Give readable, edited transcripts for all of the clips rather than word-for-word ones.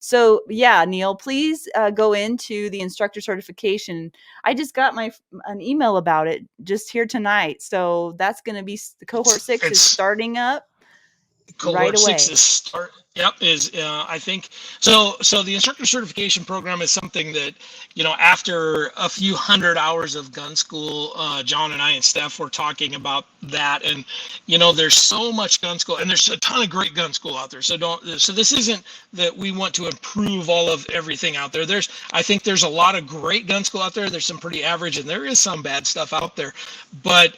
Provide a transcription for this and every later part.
So yeah, Neil, please go into the instructor certification. I just got an email about it just here tonight. So that's going to be cohort 6 is It's starting up right cohort 6 away. is start. Yep, is I think so. So the instructor certification program is something that, after a few hundred hours of gun school, John and I and Steph were talking about that, and there's so much gun school, and there's a ton of great gun school out there. So this isn't that we want to improve all of everything out there. I think there's a lot of great gun school out there. There's some pretty average, and there is some bad stuff out there, but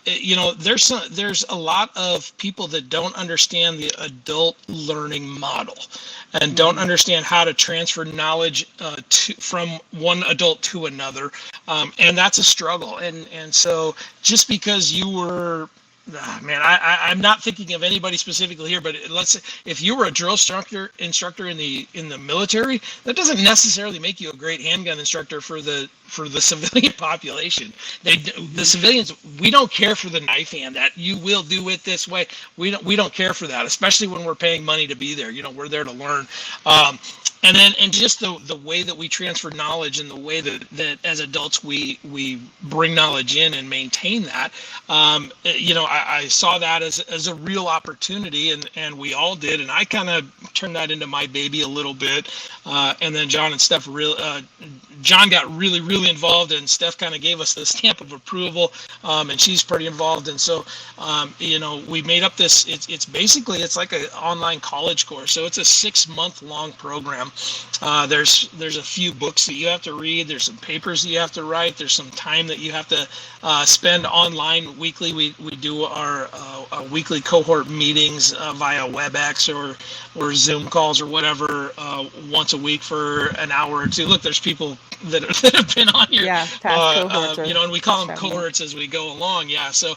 there's a lot of people that don't understand the adult learning model and don't understand how to transfer knowledge from one adult to another, and that's a struggle. And so just because you were man, I'm not thinking of anybody specifically here, but let's say if you were a drill instructor in the military, that doesn't necessarily make you a great handgun instructor for the civilian population. The civilians, we don't care for the knife hand, that you will do it this way. We don't care for that, especially when we're paying money to be there. We're there to learn. And just the way that we transfer knowledge and the way that as adults we bring knowledge in and maintain that, I saw that as a real opportunity, and we all did, and I kind of turned that into my baby a little bit, and then John and Steph John got really involved, and Steph kind of gave us the stamp of approval, and she's pretty involved, and so we made up this. It's basically like an online college course, so it's a 6-month long program. There's a few books that you have to read. There's some papers that you have to write. There's some time that you have to spend online weekly. We do our weekly cohort meetings via WebEx or Zoom calls or whatever once a week for an hour or two. Look, there's people that have been on here, past cohorts, and we call them cohorts as we go along. Yeah, so.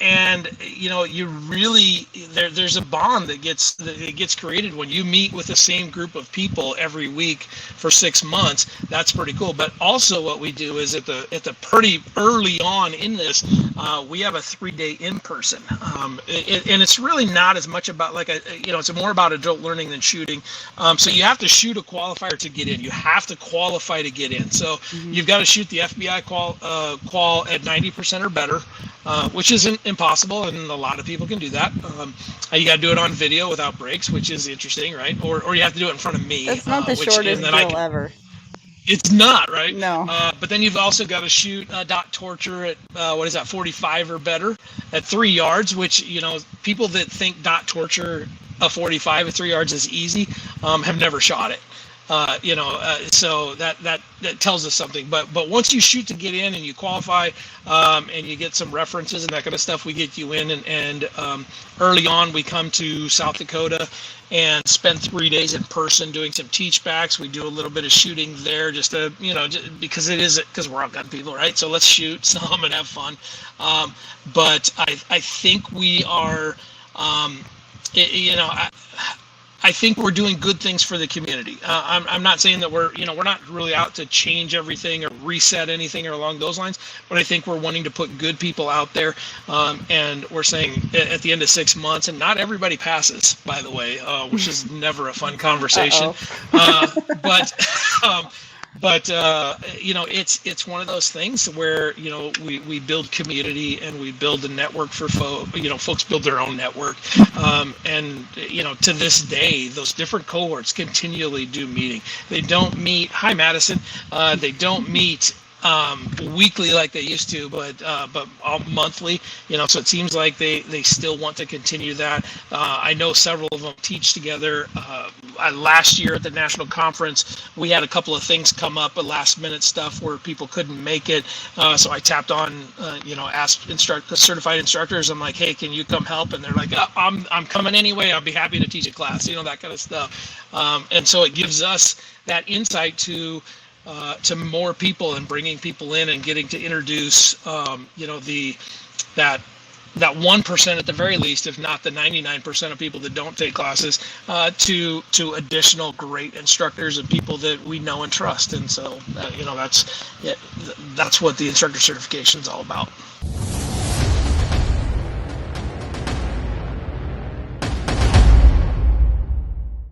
And you really there's a bond that gets created when you meet with the same group of people every week for 6 months. That's pretty cool. But also what we do is at the pretty early on in this, we have a 3-day in-person, and it's really not as much about it's more about adult learning than shooting. So you have to shoot a qualifier to get in. You have to qualify to get in. So you've got to shoot the FBI qual at 90% or better. Which isn't impossible, and a lot of people can do that. You got to do it on video without breaks, which is interesting, right? Or you have to do it in front of me. That's not the shortest drill ever. It's not, right? No. But then you've also got to shoot dot torture at 45 or better at 3 yards, which people that think dot torture a 45 at 3 yards is easy have never shot it. So that tells us something. But once you shoot to get in and you qualify, and you get some references and that kind of stuff, we get you in. And early on, we come to South Dakota and spend 3 days in person doing some teach backs. We do a little bit of shooting there, just because we're all gun people, right? So let's shoot some and have fun. But I think we are, I think we're doing good things for the community. I'm not saying that we're not really out to change everything or reset anything or along those lines, but I think we're wanting to put good people out there. And we're saying at the end of 6 months, and not everybody passes, by the way, which is never a fun conversation. But it's one of those things where we build community and we build a network for folks build their own network, and to this day those different cohorts continually do meeting. They don't meet. Hi, Madison. They don't meet weekly like they used to, but monthly. So it seems like they still want to continue that. I know several of them teach together. Last year at the national conference, we had a couple of things come up, last minute stuff where people couldn't make it. So I tapped on, asked certified instructors. I'm like, hey, can you come help? And they're like, I'm coming anyway. I'll be happy to teach a class. That kind of stuff. And so it gives us that insight to more people and bringing people in and getting to introduce, that 1% at the very least, if not the 99% of people that don't take classes, to additional great instructors and people that we know and trust. And so, that's what the instructor certification is all about.